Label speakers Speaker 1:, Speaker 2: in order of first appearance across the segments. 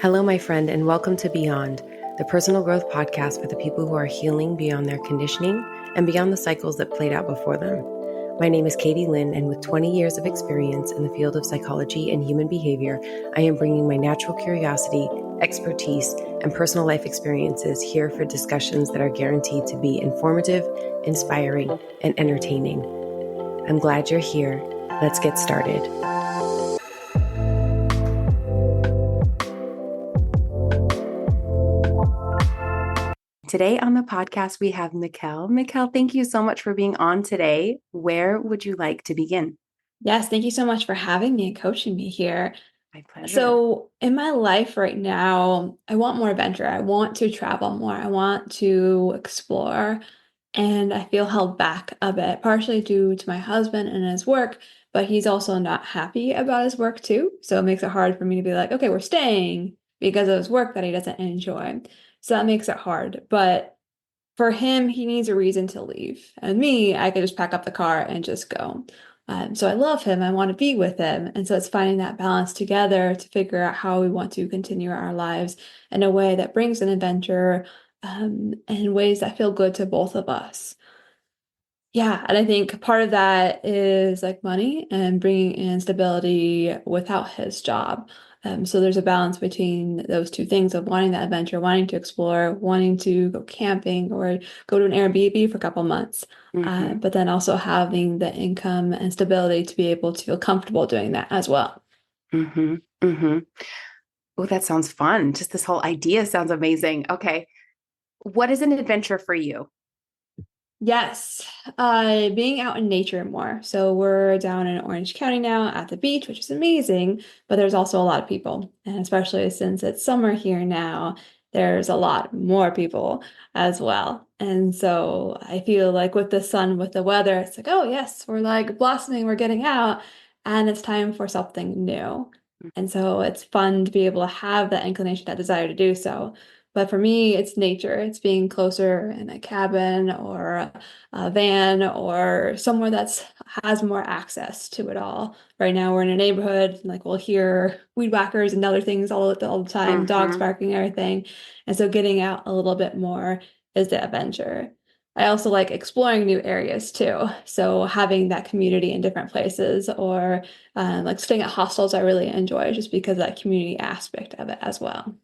Speaker 1: Hello, my friend, and welcome to Beyond, the personal growth podcast for the people who are healing beyond their conditioning and beyond the cycles that played out before them. My name is Katie Lynn, and with 20 years of experience in the field of psychology and human behavior, I am bringing my natural curiosity, expertise, and personal life experiences here for discussions that are guaranteed to be informative, inspiring, and entertaining. I'm glad you're here. Let's get started. Today on the podcast, we have Mikkel. Mikkel, thank you so much for being on today. Where would you like to begin?
Speaker 2: Yes, thank you so much for having me and coaching me here.
Speaker 1: My pleasure.
Speaker 2: So in my life right now, I want more adventure. I want to travel more. I want to explore. And I feel held back a bit, partially due to my husband and his work, but he's also not happy about his work too. So it makes it hard for me to be like, okay, we're staying because of his work that he doesn't enjoy. So that makes it hard. But for him, he needs a reason to leave. And me, I could just pack up the car and just go. So I love him. I want to be with him. And so it's finding that balance together to figure out how we want to continue our lives in a way that brings an adventure and in ways that feel good to both of us. Yeah, and I think part of that is like money and bringing in stability without his job. So there's a balance between those two things of wanting that adventure, wanting to explore, wanting to go camping or go to an Airbnb for a couple months, but then also having the income and stability to be able to feel comfortable doing that as well.
Speaker 1: Oh, that sounds fun. Just this whole idea sounds amazing. Okay. What is an adventure for you?
Speaker 2: Yes, being out in nature more. So we're down in Orange County now at the beach, which is amazing, but there's also a lot of people. And especially since it's summer here now, there's a lot more people as well. And so I feel like with the sun, with the weather, it's like, oh yes, we're like blossoming, we're getting out, and it's time for something new. And so it's fun to be able to have that inclination, that desire to do so. But for me, it's nature. It's being closer in a cabin or a van or somewhere that's has more access to it all. Right now, we're in a neighborhood, like we'll hear weed whackers and other things all the time, dogs barking, everything. And so getting out a little bit more is the adventure. I also like exploring new areas too. So having that community in different places or like staying at hostels, I really enjoy just because of that community aspect of it as well.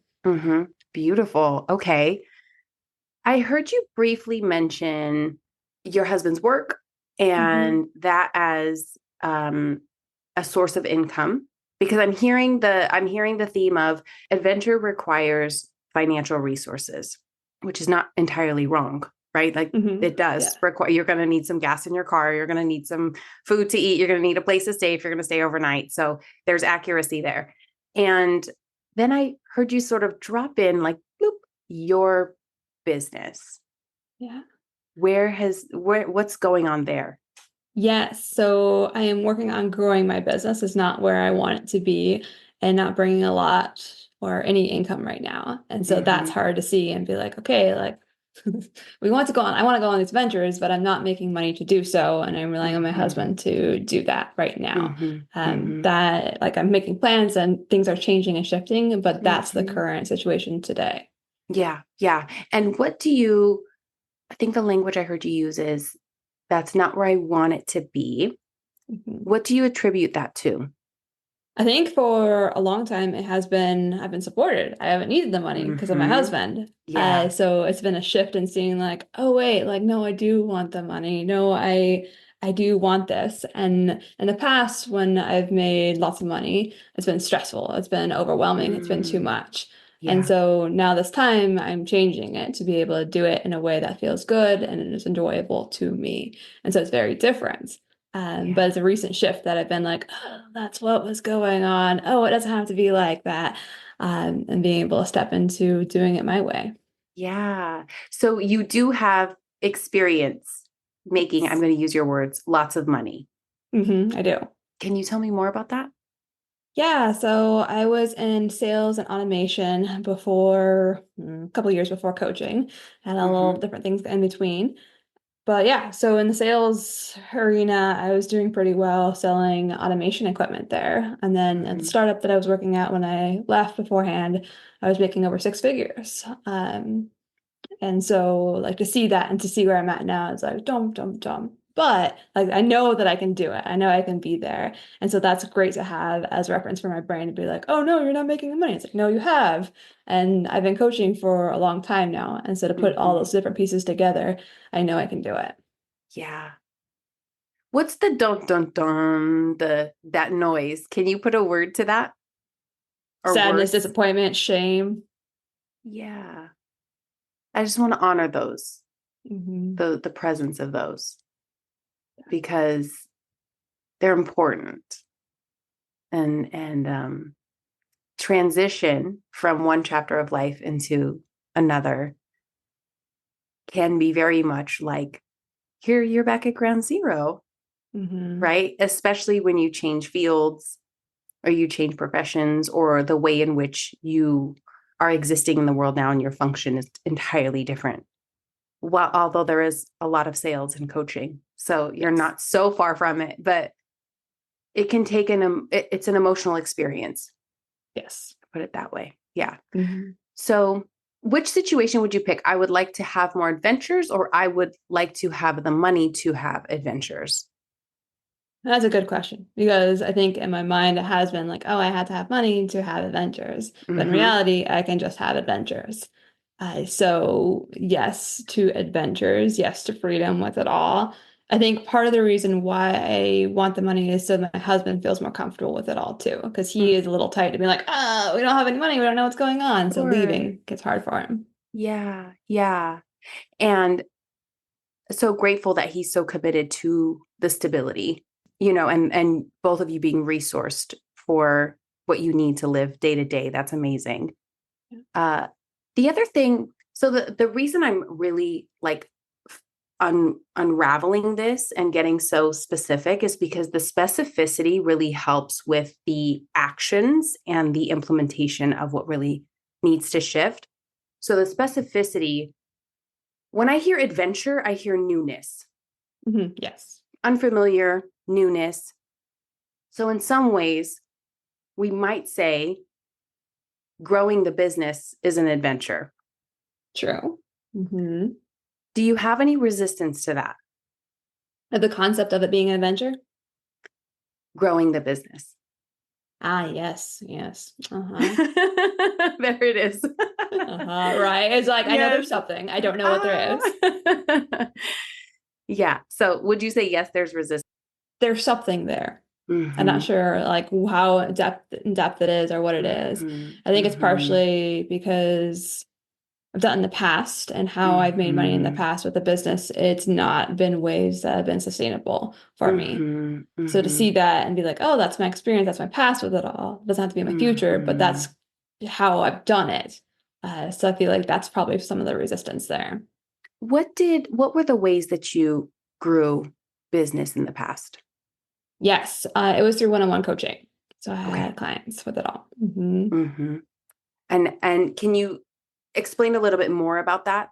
Speaker 1: Beautiful. Okay. I heard you briefly mention your husband's work and that as a source of income, because I'm hearing the theme of adventure requires financial resources, which is not entirely wrong, right? Like it does require, you're going to need some gas in your car. You're going to need some food to eat. You're going to need a place to stay if you're going to stay overnight. So there's accuracy there. And then I heard you sort of drop in like, bloop, your business.
Speaker 2: Yeah.
Speaker 1: What's going on there?
Speaker 2: Yes. So I am working on growing my business. It's not where I want it to be and not bringing a lot or any income right now. And so that's hard to see and be like, okay, like I want to go on these ventures, but I'm not making money to do so. And I'm relying on my husband to do that right now. That like I'm making plans and things are changing and shifting, but that's the current situation today.
Speaker 1: Yeah. Yeah. And I think the language I heard you use is that's not where I want it to be. What do you attribute that to?
Speaker 2: I think for a long time I've been supported. I haven't needed the money because of my husband.
Speaker 1: Yeah.
Speaker 2: So it's been a shift in seeing like, oh wait, like no, I do want the money. No, I do want this. And in the past, when I've made lots of money, it's been stressful. It's been overwhelming. It's been too much. And
Speaker 1: Yeah.
Speaker 2: so now this time I'm changing it to be able to do it in a way that feels good and it is enjoyable to me. And so it's very different. But it's a recent shift that I've been like, oh, that's what was going on. Oh, it doesn't have to be like that. And being able to step into doing it my way.
Speaker 1: Yeah. So you do have experience making, I'm going to use your words, lots of money.
Speaker 2: I do.
Speaker 1: Can you tell me more about that?
Speaker 2: Yeah, so I was in sales and automation before a couple years before coaching and a little different things in between. But yeah, so in the sales arena, I was doing pretty well selling automation equipment there. And then at the
Speaker 1: Mm-hmm.
Speaker 2: startup that I was working at when I left beforehand, I was making over six figures. And so like to see that and to see where I'm at now, it's like dum dum dum. But like I know that I can do it. I know I can be there. And so that's great to have as reference for my brain to be like, oh no, you're not making the money. It's like, no, you have. And I've been coaching for a long time now. And so to put all
Speaker 1: Mm-hmm.
Speaker 2: those different pieces together, I know I can do it.
Speaker 1: Yeah. What's the dun dun dun, that noise? Can you put a word to that or
Speaker 2: Sadness,
Speaker 1: words?
Speaker 2: disappointment, shame.
Speaker 1: Yeah. I just want to honor those,
Speaker 2: Hmm.
Speaker 1: the presence of those because they're important and transition from one chapter of life into another can be very much like here you're back at ground zero,
Speaker 2: Hmm.
Speaker 1: right? Especially when you change fields or you change professions or the way in which you are existing in the world now and your function is entirely different. Well, although there is a lot of sales and coaching, so you're
Speaker 2: Yes.
Speaker 1: not so far from it, but it can take it's an emotional experience,
Speaker 2: Yes.
Speaker 1: put it that way. Yeah.
Speaker 2: Hmm.
Speaker 1: So which situation would you pick? I would like to have more adventures, or I would like to have the money to have adventures.
Speaker 2: That's a good question because I think in my mind it has been like, oh, I had to have money to have adventures. But in
Speaker 1: Mm-hmm.
Speaker 2: reality, I can just have adventures. So yes to adventures, yes to freedom with it all. I think part of the reason why I want the money is so my husband feels more comfortable with it all too, because he is a little tight to be like, oh, we don't have any money, we don't know what's going on. So
Speaker 1: Sure.
Speaker 2: leaving gets hard for him.
Speaker 1: Yeah. Yeah. And so grateful that he's so committed to the stability, and both of you being resourced for what you need to live day to day. That's amazing. Uh, the other thing, so the reason I'm really like unraveling this and getting so specific is because the specificity really helps with the actions and the implementation of what really needs to shift. So the specificity, when I hear adventure, I hear newness,
Speaker 2: Yes.
Speaker 1: unfamiliar, newness. So in some ways, we might say growing the business is an adventure.
Speaker 2: True. Hmm.
Speaker 1: Do you have any resistance to that?
Speaker 2: The concept of it being an adventure.
Speaker 1: Growing the business.
Speaker 2: Ah, yes, yes. Uh-huh.
Speaker 1: There it is.
Speaker 2: Uh-huh. Right. It's like I know
Speaker 1: Yes.
Speaker 2: there's something. I don't know what there is.
Speaker 1: Ah. Yeah. So would you say yes, there's resistance?
Speaker 2: There's something there. I'm not
Speaker 1: Mm-hmm.
Speaker 2: sure like how in depth it is or what it is.
Speaker 1: Mm-hmm.
Speaker 2: I think it's
Speaker 1: Mm-hmm.
Speaker 2: partially because I've done in the past and how I've made money in the
Speaker 1: Mm-hmm.
Speaker 2: past with the business. It's not been ways that have been sustainable for me.
Speaker 1: Mm-hmm.
Speaker 2: So to
Speaker 1: Mm-hmm.
Speaker 2: see that and be like, oh, that's my experience, that's my past with it all. It doesn't have to be my future, but
Speaker 1: Mm-hmm.
Speaker 2: that's how I've done it. So I feel like that's probably some of the resistance there.
Speaker 1: What were the ways that you grew business in the past?
Speaker 2: Yes, it was through one-on-one coaching. So I
Speaker 1: Okay.
Speaker 2: had clients with it all. Hmm.
Speaker 1: Mm-hmm. And can you explain a little bit more about that?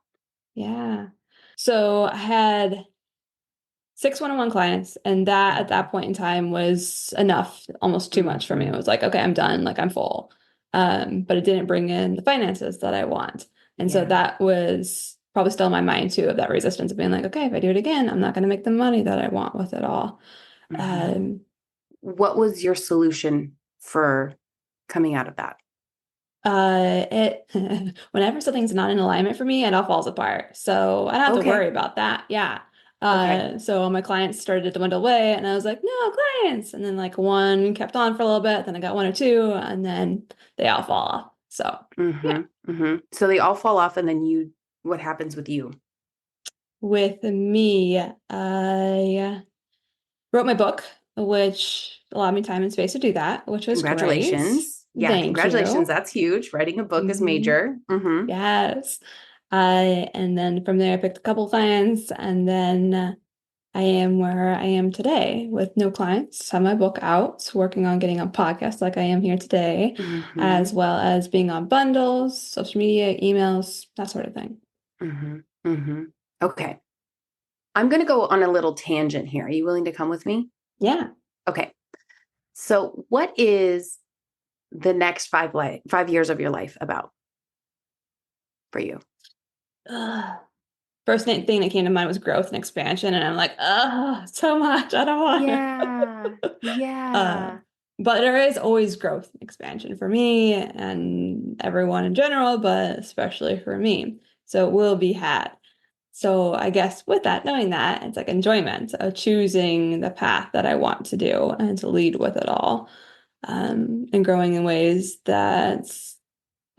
Speaker 2: Yeah. So I had six one-on-one clients, and that at that point in time was enough, almost too much for me. It
Speaker 1: Mm-hmm.
Speaker 2: was like, okay, I'm done, like I'm full. But it didn't bring in the finances that I want. And so
Speaker 1: Yeah.
Speaker 2: that was probably still in my mind too, of that resistance of being like, okay, if I do it again, I'm not going to make the money that I want with it all.
Speaker 1: Mm-hmm.
Speaker 2: Um,
Speaker 1: What was your solution for coming out of that?
Speaker 2: it whenever something's not in alignment for me, it all falls apart. So I don't have to worry
Speaker 1: Okay.
Speaker 2: about that. Yeah.
Speaker 1: Okay.
Speaker 2: So my clients started to dwindle away, and I was like, no clients. And then like one kept on for a little bit, then I got one or two, and then they all fall off. So yeah.
Speaker 1: Mm-hmm. Mm-hmm. So they all fall off, and then what happens with you?
Speaker 2: With me, I wrote my book, which allowed me time and space to do that, which was great.
Speaker 1: Congratulations. Yeah,
Speaker 2: Thank
Speaker 1: congratulations.
Speaker 2: you.
Speaker 1: That's huge. Writing a book is
Speaker 2: Hmm.
Speaker 1: major. Mm-hmm.
Speaker 2: Yes. And then from there, I picked a couple clients, and then I am where I am today with no clients. Have my book out, working on getting on podcasts like I am here today,
Speaker 1: Mm-hmm.
Speaker 2: as well as being on bundles, social media, emails, that sort of thing.
Speaker 1: Mm-hmm. Mm-hmm. Okay. I'm going to go on a little tangent here. Are you willing to come with me?
Speaker 2: Yeah.
Speaker 1: Okay. So, what is the next 5 years of your life about for you?
Speaker 2: Ugh. First thing that came to mind was growth and expansion, and I'm like, so much. I don't want
Speaker 1: Yeah.
Speaker 2: it.
Speaker 1: Yeah.
Speaker 2: But there is always growth and expansion for me and everyone in general, but especially for me. So it will be had. So I guess with that, knowing that, it's like enjoyment of choosing the path that I want to do and to lead with it all, and growing in ways that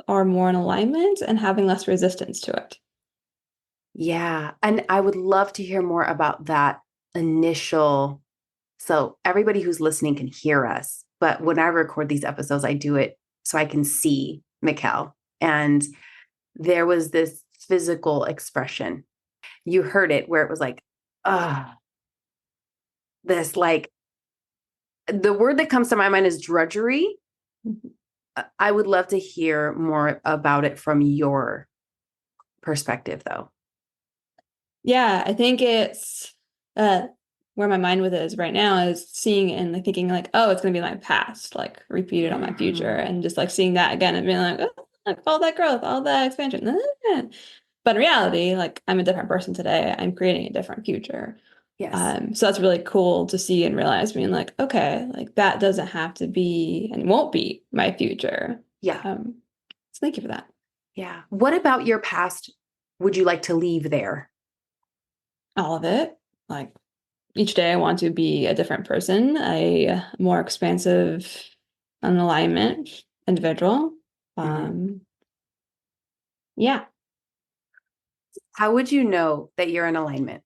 Speaker 2: are more in alignment and having less resistance to it.
Speaker 1: Yeah. And I would love to hear more about that initial. So, everybody who's listening can hear us. But when I record these episodes, I do it so I can see Mikkel. And there was this physical expression. You heard it where it was like, ah, this like the word that comes to my mind is drudgery. I would love to hear more about it from your perspective, though.
Speaker 2: Yeah, I think it's uh where my mind with it is right now is seeing it and like thinking like, oh, it's gonna be my past, like repeated on my future,
Speaker 1: Mhm.
Speaker 2: and just like seeing that again and being like, oh, like all that growth, all that expansion. But in reality, like I'm a different person today. I'm creating a different future.
Speaker 1: Yes.
Speaker 2: So that's really cool to see and realize being like, okay, like that doesn't have to be and won't be my future.
Speaker 1: Yeah.
Speaker 2: Um, so thank you for that.
Speaker 1: Yeah. What about your past would you like to leave there?
Speaker 2: All of it. Like each day I want to be a different person, a more expansive, an alignment individual.
Speaker 1: Mhm.
Speaker 2: Um, yeah,
Speaker 1: How would you know that you're in alignment?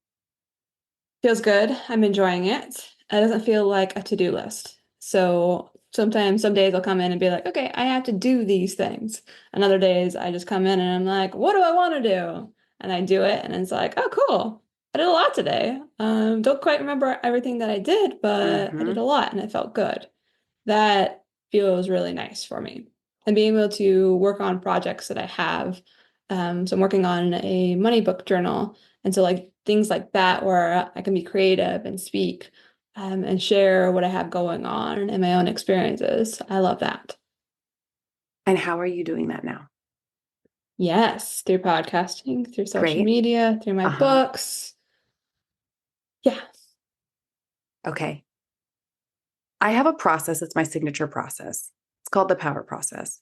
Speaker 2: feels good. I'm enjoying it. It doesn't feel like a to-do list. So sometimes, some days I'll come in and be like, okay, I have to do these things. And other days I just come in and I'm like, what do I want to do? And I do it, and it's like, oh, cool. I did a lot today. Don't quite remember everything that I did, but I did a
Speaker 1: Hmm.
Speaker 2: lot and it felt good. That feels really nice for me. And being able to work on projects that I have. So I'm working on a money book journal. And so like things like that where I can be creative and speak, and share what I have going on and my own experiences. I love that.
Speaker 1: And how are you doing that now?
Speaker 2: Yes, through podcasting, through social
Speaker 1: Great.
Speaker 2: media, through my
Speaker 1: Uh-huh.
Speaker 2: books. Yeah.
Speaker 1: Okay. I have a process. It's my signature process. It's called the power process.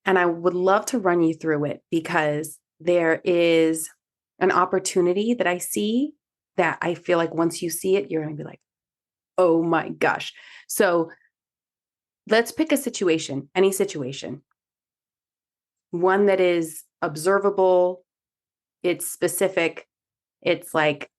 Speaker 1: And I would love to run you through it because there is an opportunity that I see that I feel like once you see it, you're going to be like, oh my gosh. So let's pick a situation, any situation, one that is observable, it's specific. It's like,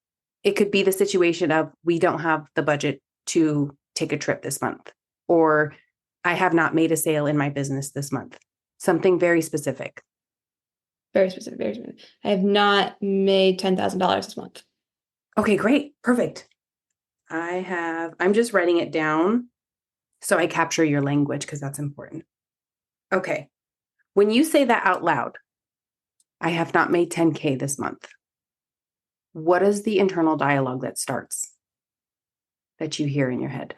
Speaker 1: it could be the situation of we don't have the budget to take a trip this month, or I have not made a sale in my business this month. Something very specific.
Speaker 2: Very specific, very specific. I have not made $10,000 this month.
Speaker 1: Okay, great. Perfect. I'm just writing it down so I capture your language because that's important. Okay. When you say that out loud, I have not made 10K this month. What is the internal dialogue that starts that you hear in your head?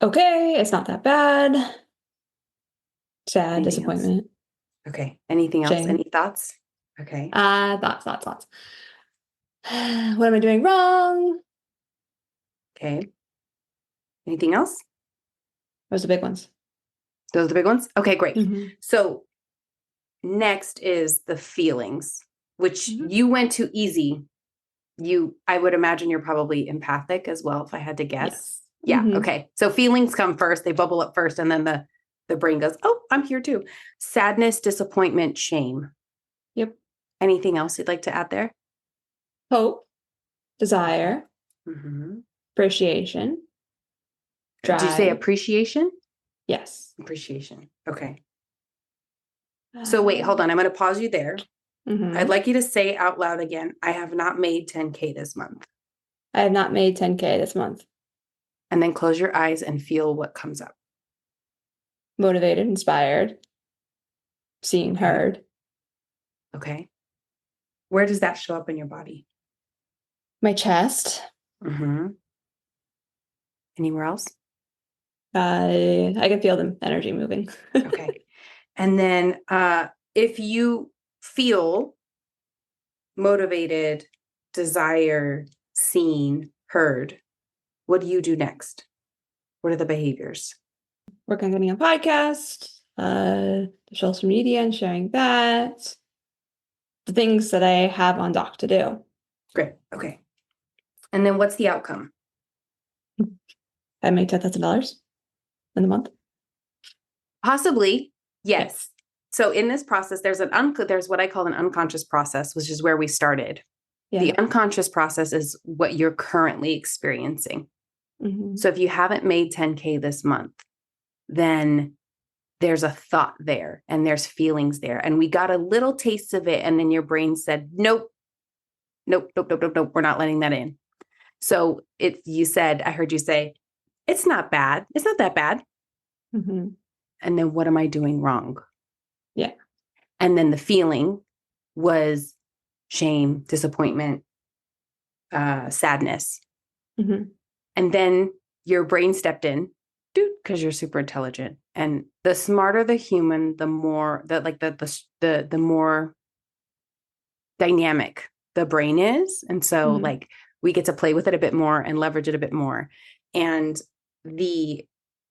Speaker 2: Okay, it's not that bad. Sad,
Speaker 1: Anything else?
Speaker 2: disappointment,
Speaker 1: Okay. Anything else?
Speaker 2: shame.
Speaker 1: Any thoughts? Okay.
Speaker 2: Thoughts. What am I doing wrong?
Speaker 1: Okay. Anything else?
Speaker 2: Those are the big ones.
Speaker 1: Those are the big ones? Okay, great.
Speaker 2: Hmm.
Speaker 1: So next is the feelings, which
Speaker 2: Hmm.
Speaker 1: you went too easy. I would imagine you're probably empathic as well, if I had to guess.
Speaker 2: Yes.
Speaker 1: Yeah.
Speaker 2: Hmm.
Speaker 1: Okay. So feelings come first, they bubble up first, and then the brain goes, oh, I'm here too. Sadness, disappointment, shame.
Speaker 2: Yep.
Speaker 1: Anything else you'd like to add there?
Speaker 2: Hope,
Speaker 1: Okay.
Speaker 2: desire,
Speaker 1: Mm-hmm.
Speaker 2: appreciation,
Speaker 1: Did you say
Speaker 2: drive.
Speaker 1: appreciation?
Speaker 2: Yes.
Speaker 1: Appreciation. Okay. So wait, hold
Speaker 2: Um,
Speaker 1: on. I'm going to pause you there. I'd
Speaker 2: mhm.
Speaker 1: like you to say out loud again, I have not made 10K this month.
Speaker 2: I have not made 10K this month.
Speaker 1: And then close your eyes and feel what comes up.
Speaker 2: Motivated, inspired, seen,
Speaker 1: Okay.
Speaker 2: heard.
Speaker 1: Okay. Where does that show up in your body?
Speaker 2: My chest.
Speaker 1: Mm-hmm. Anywhere else?
Speaker 2: I can feel the energy moving.
Speaker 1: Okay. And then if you feel motivated, desire, seen, heard, what do you do next? What are the behaviors?
Speaker 2: Work on getting a podcast, social media and sharing that. The things that I have on doc to do.
Speaker 1: Great. Okay. And then what's the outcome?
Speaker 2: I make $10,000 in a month.
Speaker 1: Possibly,
Speaker 2: Yeah.
Speaker 1: yes. So in this process, there's what I call an unconscious process, which is where we started.
Speaker 2: Yeah.
Speaker 1: The unconscious process is what you're currently experiencing.
Speaker 2: Mm-hmm.
Speaker 1: So if you haven't made 10K this month, then there's a thought there and there's feelings there. And we got a little taste of it. And then your brain said, nope, nope, nope, nope, nope, nope. We're not letting that in. So I heard you say, it's not bad. It's not that bad.
Speaker 2: Mm-hmm.
Speaker 1: And then what am I doing wrong?
Speaker 2: Yeah.
Speaker 1: And then the feeling was shame, disappointment, sadness.
Speaker 2: Mm-hmm.
Speaker 1: And then your brain stepped in, dude, because you're super intelligent. And the smarter the human, the more the more dynamic the brain is. And so
Speaker 2: Mm-hmm.
Speaker 1: like we get to play with it a bit more and leverage it a bit more. And the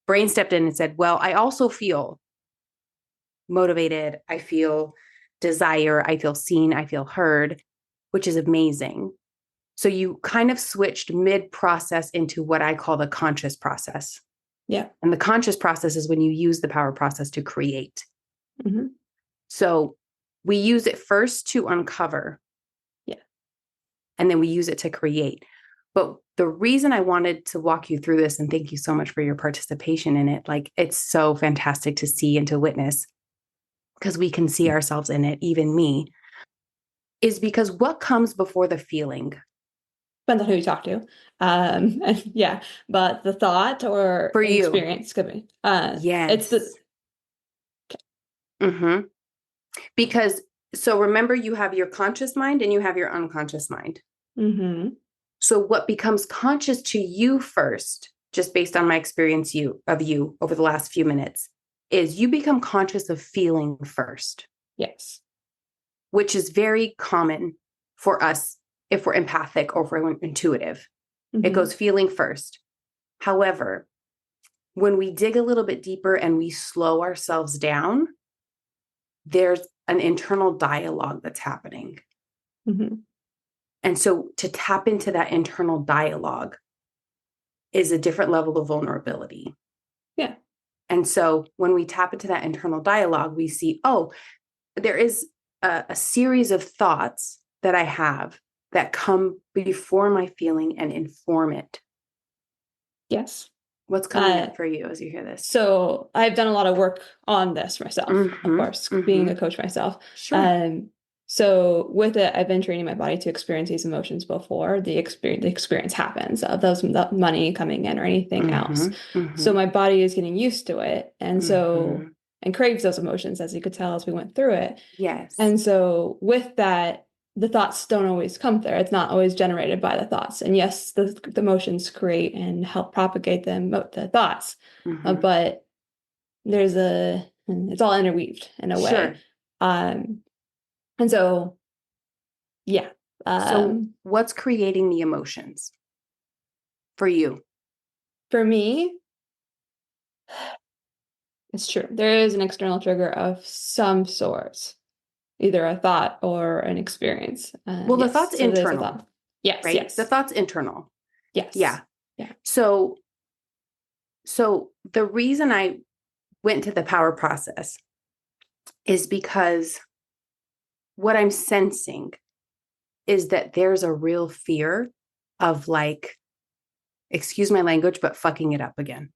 Speaker 1: brain stepped in and said, well, I also feel motivated. I feel desire. I feel seen. I feel heard, which is amazing. So you kind of switched mid-process into what I call the conscious process.
Speaker 2: Yeah.
Speaker 1: And the conscious process is when you use the power process to create.
Speaker 2: Mm-hmm.
Speaker 1: So we use it first to uncover.
Speaker 2: Yeah.
Speaker 1: And then we use it to create. But the reason I wanted to walk you through this, and thank you so much for your participation in it, like it's so fantastic to see and to witness, because we can see ourselves in it, even me, is because what comes before the feeling?
Speaker 2: Depends on who you talk to. And yeah, but the thought or
Speaker 1: For
Speaker 2: an
Speaker 1: you.
Speaker 2: experience could be. It's
Speaker 1: Yes.
Speaker 2: the
Speaker 1: Mm-hmm. Because so remember, you have your conscious mind and you have your unconscious mind.
Speaker 2: mm-hmm.
Speaker 1: So what becomes conscious to you first, just based on my experience of you over the last few minutes, is you become conscious of feeling first,
Speaker 2: Yes.
Speaker 1: which is very common for us if we're empathic or if we're intuitive. It
Speaker 2: Mm-hmm.
Speaker 1: goes feeling first. However, when we dig a little bit deeper and we slow ourselves down, there's an internal dialogue that's happening.
Speaker 2: Mm-hmm.
Speaker 1: And so to tap into that internal dialogue is a different level of vulnerability.
Speaker 2: Yeah.
Speaker 1: And so when we tap into that internal dialogue, we see, oh, there is a series of thoughts that I have that come before my feeling and inform it.
Speaker 2: Yes.
Speaker 1: What's coming up for you as you hear this?
Speaker 2: So I've done a lot of work on this myself, of course, being a coach myself.
Speaker 1: Sure.
Speaker 2: So with it, I've been training my body to experience these emotions before the experience happens of those money coming in or anything else. So my body is getting used to it, and and craves those emotions, as you could tell as we went through it.
Speaker 1: Yes.
Speaker 2: And so with that, the thoughts don't always come there. It's not always generated by the thoughts. And yes, the emotions create and help propagate the thoughts, but it's all interweaved in a way. And so, yeah.
Speaker 1: So what's creating the emotions for you?
Speaker 2: For me, it's true. There is an external trigger of some sort, either a thought or an experience.
Speaker 1: Well, the thought's
Speaker 2: So there's a
Speaker 1: internal.
Speaker 2: thought. Yes,
Speaker 1: right?
Speaker 2: yes.
Speaker 1: The thought's internal.
Speaker 2: Yes.
Speaker 1: Yeah.
Speaker 2: Yeah.
Speaker 1: So the reason I went to the power process is because what I'm sensing is that there's a real fear of like, excuse my language, but fucking it up again.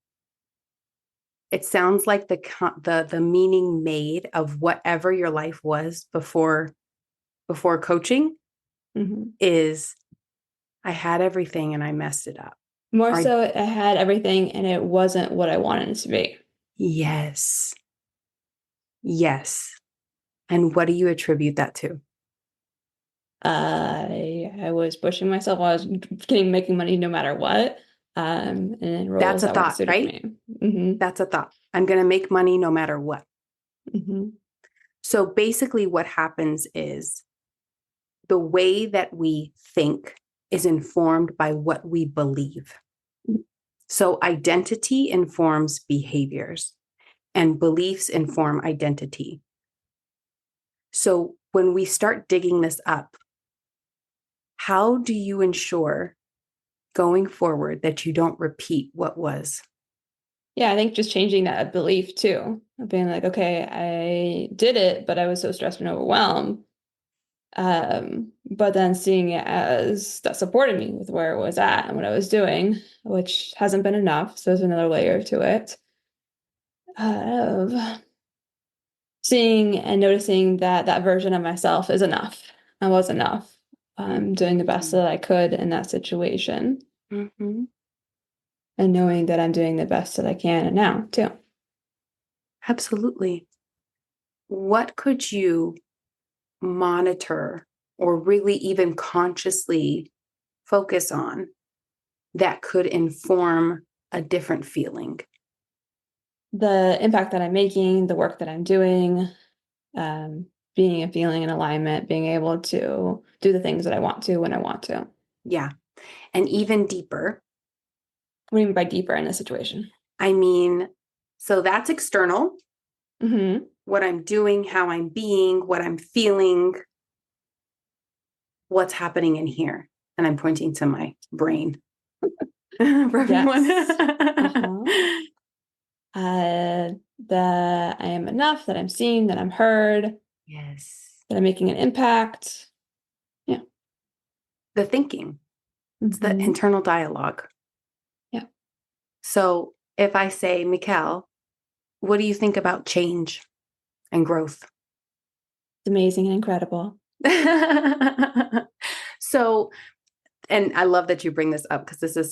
Speaker 1: It sounds like the meaning made of whatever your life was before coaching is I had everything and I messed it up.
Speaker 2: More so, I had everything and it wasn't what I wanted it to be.
Speaker 1: Yes. Yes. And what do you attribute that to?
Speaker 2: I was pushing myself. I was making money no matter what, and in
Speaker 1: That's
Speaker 2: roles
Speaker 1: a
Speaker 2: that weren't
Speaker 1: thought,
Speaker 2: suited for
Speaker 1: right?
Speaker 2: me. Hmm.
Speaker 1: That's a thought. I'm going to make money no matter what.
Speaker 2: Hmm.
Speaker 1: So basically, what happens is the way that we think is informed by what we believe. So identity informs behaviors, and beliefs inform identity. So when we start digging this up, how do you ensure going forward that you don't repeat what was?
Speaker 2: Yeah, I think just changing that belief too, of being like, okay, I did it, but I was so stressed and overwhelmed. But then seeing it as that supported me with where it was at and what I was doing, which hasn't been enough. So there's another layer to it. Of seeing and noticing that that version of myself is enough. I was enough. I'm doing the best
Speaker 1: Mm-hmm.
Speaker 2: that I could in that situation
Speaker 1: Mm-hmm.
Speaker 2: and knowing that I'm doing the best that I can now too.
Speaker 1: Absolutely. What could you monitor or really even consciously focus on that could inform a different feeling?
Speaker 2: The impact that I'm making, the work that I'm doing, um, being and feeling in alignment, being able to do the things that I want to when I want to.
Speaker 1: Yeah. And even deeper,
Speaker 2: What do you mean by deeper in this situation?
Speaker 1: I mean, so that's external,
Speaker 2: Hmm.
Speaker 1: what I'm doing, how I'm being, what I'm feeling, what's happening in here. And I'm pointing to my brain for everyone.
Speaker 2: Yes. Uh-huh. Uh, that I am enough, that I'm seen, that I'm heard,
Speaker 1: Yes.
Speaker 2: that I'm making an impact. Yeah.
Speaker 1: The thinking, it's the
Speaker 2: Hmm.
Speaker 1: internal dialogue.
Speaker 2: Yeah.
Speaker 1: So if I say, Mikkel, what do you think about change and growth?
Speaker 2: It's amazing and incredible.
Speaker 1: So, and I love that you bring this up because this is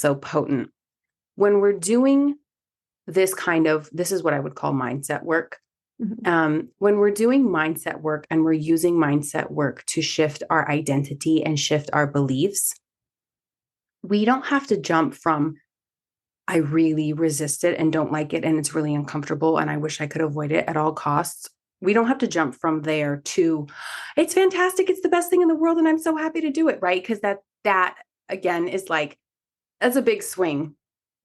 Speaker 1: so potent. When we're doing this is what I would call mindset work.
Speaker 2: Hmm.
Speaker 1: When we're doing mindset work and we're using mindset work to shift our identity and shift our beliefs, we don't have to jump from I really resist it and don't like it and it's really uncomfortable and I wish I could avoid it at all costs. We don't have to jump from there to it's fantastic, it's the best thing in the world and I'm so happy to do it, right? Because that again is like that's a big swing,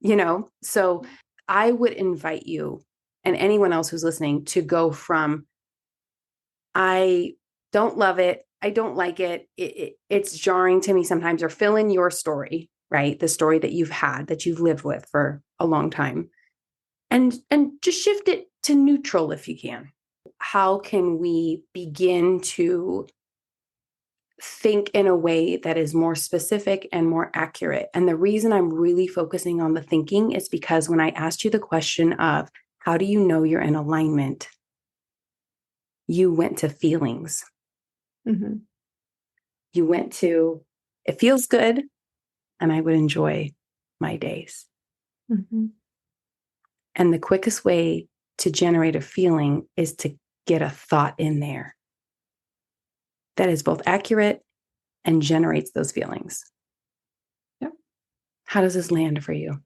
Speaker 1: you know? So I would invite you and anyone else who's listening to go from I don't love it. I don't like it. It's jarring to me sometimes, or fill in your story, right? The story that you've had, that you've lived with for a long time. And just shift it to neutral if you can. How can we begin to think in a way that is more specific and more accurate? And the reason I'm really focusing on the thinking is because when I asked you the question of how do you know you're in alignment, you went to feelings.
Speaker 2: Hmm.
Speaker 1: You went to, it feels good, and I would enjoy my days.
Speaker 2: Hmm.
Speaker 1: And the quickest way to generate a feeling is to get a thought in there that is both accurate and generates those feelings.
Speaker 2: Yep.
Speaker 1: How does this land for you?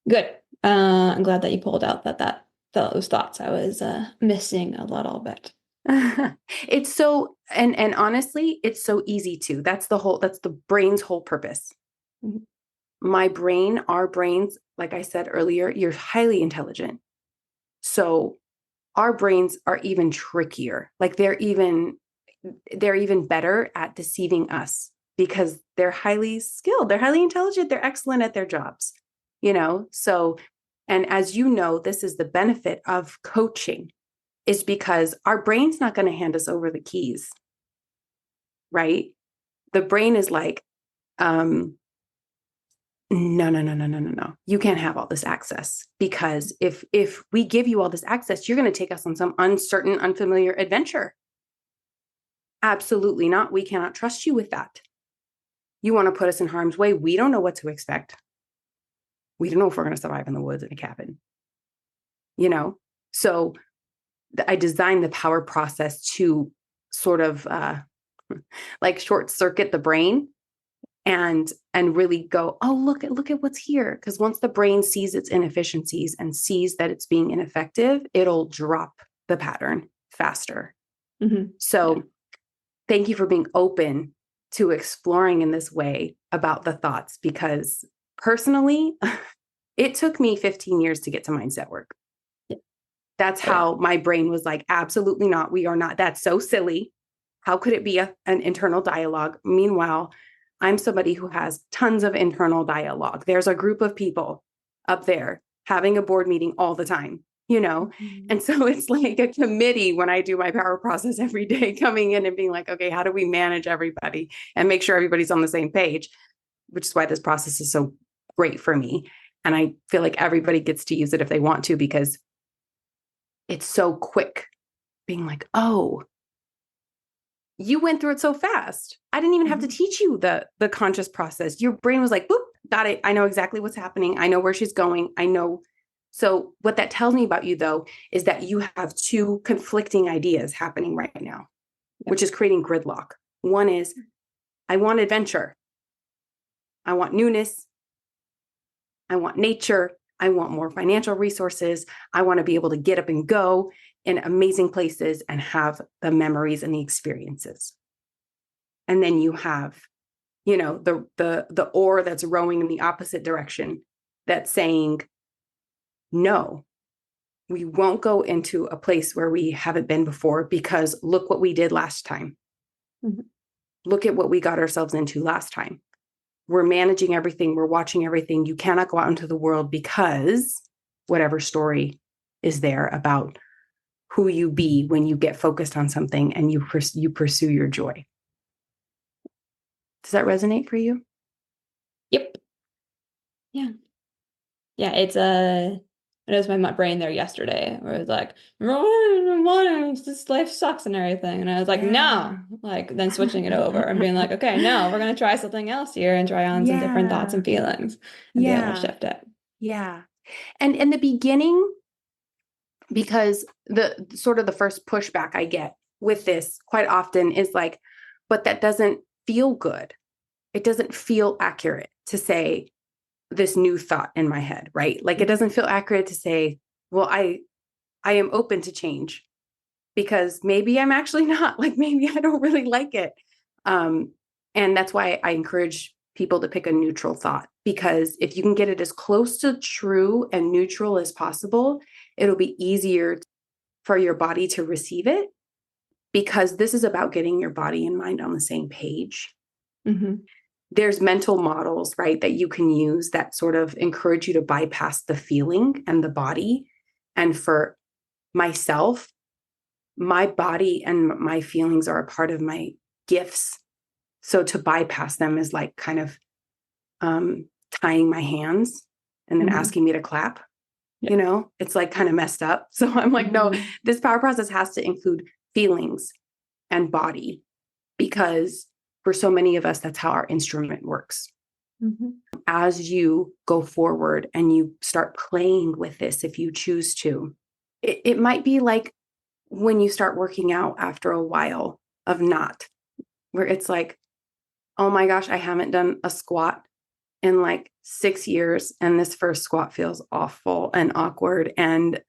Speaker 2: Good. I'm glad that you pulled out those thoughts I was missing a little bit.
Speaker 1: It's so and honestly, it's so easy to. That's the brain's whole purpose.
Speaker 2: Mhm.
Speaker 1: My brain, our brains, like I said earlier, you're highly intelligent. So our brains are even trickier. Like they're even better at deceiving us because they're highly skilled, they're highly intelligent, they're excellent at their jobs, you know? So, and as you know, this is the benefit of coaching is because our brain's not going to hand us over the keys, right? The brain is like, no, no, no, no, no, no, no. You can't have all this access because if we give you all this access, you're going to take us on some uncertain, unfamiliar adventure. Absolutely not. We cannot trust you with that. You want to put us in harm's way. We don't know what to expect. We don't know if we're going to survive in the woods in a cabin, you know? So I designed the power process to sort of like short circuit the brain and really go, oh, look at what's here. Because once the brain sees its inefficiencies and sees that it's being ineffective, it'll drop the pattern faster. So thank you for being open to exploring in this way about the thoughts, because personally, it took me 15 years to get to mindset work. That's how my brain was like, absolutely not. We are not. That's so silly. How could it be an internal dialogue? Meanwhile, I'm somebody who has tons of internal dialogue. There's a group of people up there having a board meeting all the time, you know? And so it's like a committee when I do my power process every day, coming in and being like, okay, how do we manage everybody and make sure everybody's on the same page? Which is why this process is so great for me. And I feel like everybody gets to use it if they want to, because it's so quick being like, oh, you went through it so fast. I didn't even have to teach you the conscious process. Your brain was like, boop, got it. I know exactly what's happening. I know where she's going. I know. So what that tells me about you, though, is that you have two conflicting ideas happening right now, which is creating gridlock. One is, I want adventure. I want newness. I want nature. I want more financial resources. I want to be able to get up and go in amazing places and have the memories and the experiences. And then you have, you know, the oar that's rowing in the opposite direction, that's saying, no, we won't go into a place where we haven't been before, because look what we did last time. Look at what we got ourselves into last time. We're managing everything. We're watching everything. You cannot go out into the world because whatever story is there about who you be when you get focused on something and you pursue your joy. Does that resonate for you?
Speaker 2: Yep. Yeah. Yeah. It was my brain there yesterday where it was like, this life sucks and everything. And I was like, no, like then switching it over and being like, okay, no, we're going to try something else here and try on some different thoughts and feelings and be able to shift it.
Speaker 1: Yeah. And in the beginning, because the sort of the first pushback I get with this quite often is like, but that doesn't feel good. It doesn't feel accurate to say this new thought in my head, right? Like it doesn't feel accurate to say, well, I am open to change, because maybe I'm actually not, like, maybe I don't really like it. And that's why I encourage people to pick a neutral thought, because if you can get it as close to true and neutral as possible, it'll be easier for your body to receive it, because this is about getting your body and mind on the same page. There's mental models, right, that you can use that sort of encourage you to bypass the feeling and the body. And for myself, my body and my feelings are a part of my gifts. So to bypass them is like kind of tying my hands and then asking me to clap. You know, it's like kind of messed up. So I'm like, no, this power process has to include feelings and body, because for so many of us, that's how our instrument works. As you go forward and you start playing with this, if you choose to, it might be like when you start working out after a while of not, where it's like, oh my gosh, I haven't done a squat in like 6 years. And this first squat feels awful and awkward. And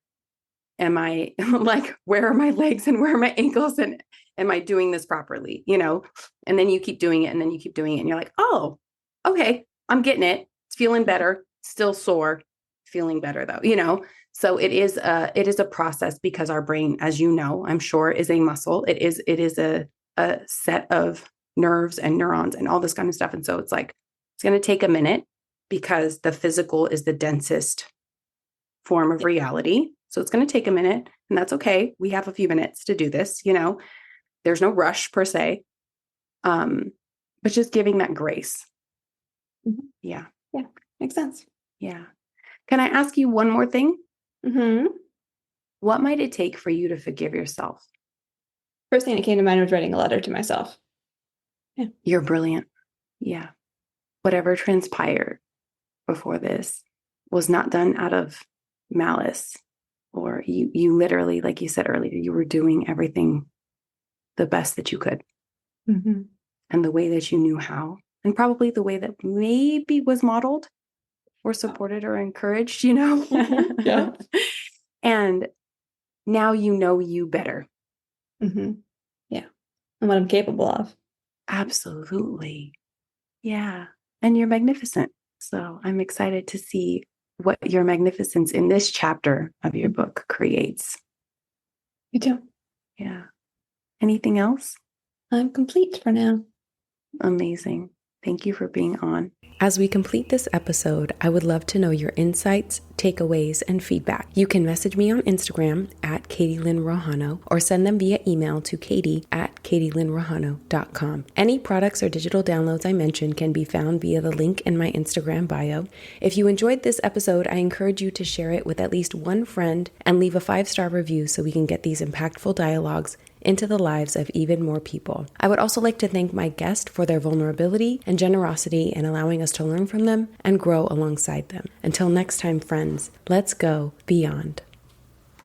Speaker 1: am I like, where are my legs and where are my ankles? And am I doing this properly? You know, and then you keep doing it and then you keep doing it. And you're like, oh, okay, I'm getting it. It's feeling better, still sore, feeling better though, you know? So it is a process, because our brain, as you know, I'm sure, is a muscle. It is a set of nerves and neurons and all this kind of stuff. And so it's like, it's going to take a minute, because the physical is the densest form of reality. So it's going to take a minute, and that's okay. We have a few minutes to do this, you know, there's no rush per se. But just giving that grace. Yeah.
Speaker 2: Yeah. Makes sense.
Speaker 1: Yeah. Can I ask you one more thing? What might it take for you to forgive yourself?
Speaker 2: First thing that came to mind was writing a letter to myself. Yeah.
Speaker 1: You're brilliant. Yeah. Whatever transpired before this was not done out of malice, or you literally, like you said earlier, you were doing everything the best that you could.
Speaker 2: Mhm.
Speaker 1: and the way that you knew how, and probably the way that maybe was modeled or supported or encouraged,
Speaker 2: Yeah.
Speaker 1: And now you know you better.
Speaker 2: Mhm. Yeah. And what I'm capable of.
Speaker 1: Absolutely. Yeah. And you're magnificent. So I'm excited to see what your magnificence in this chapter of your book creates.
Speaker 2: You too.
Speaker 1: Yeah. Anything else?
Speaker 2: I'm complete for now.
Speaker 1: Amazing. Thank you for being on. As we complete this episode, I would love to know your insights, takeaways, and feedback. You can message me on Instagram at Katie Lynn Rojano or send them via email to katie@katielynnrojano.com. Any products or digital downloads I mentioned can be found via the link in my Instagram bio. If you enjoyed this episode, I encourage you to share it with at least one friend and leave a 5-star review so we can get these impactful dialogues into the lives of even more people. I would also like to thank my guest for their vulnerability and generosity in allowing us to learn from them and grow alongside them. Until next time, friends, let's go beyond.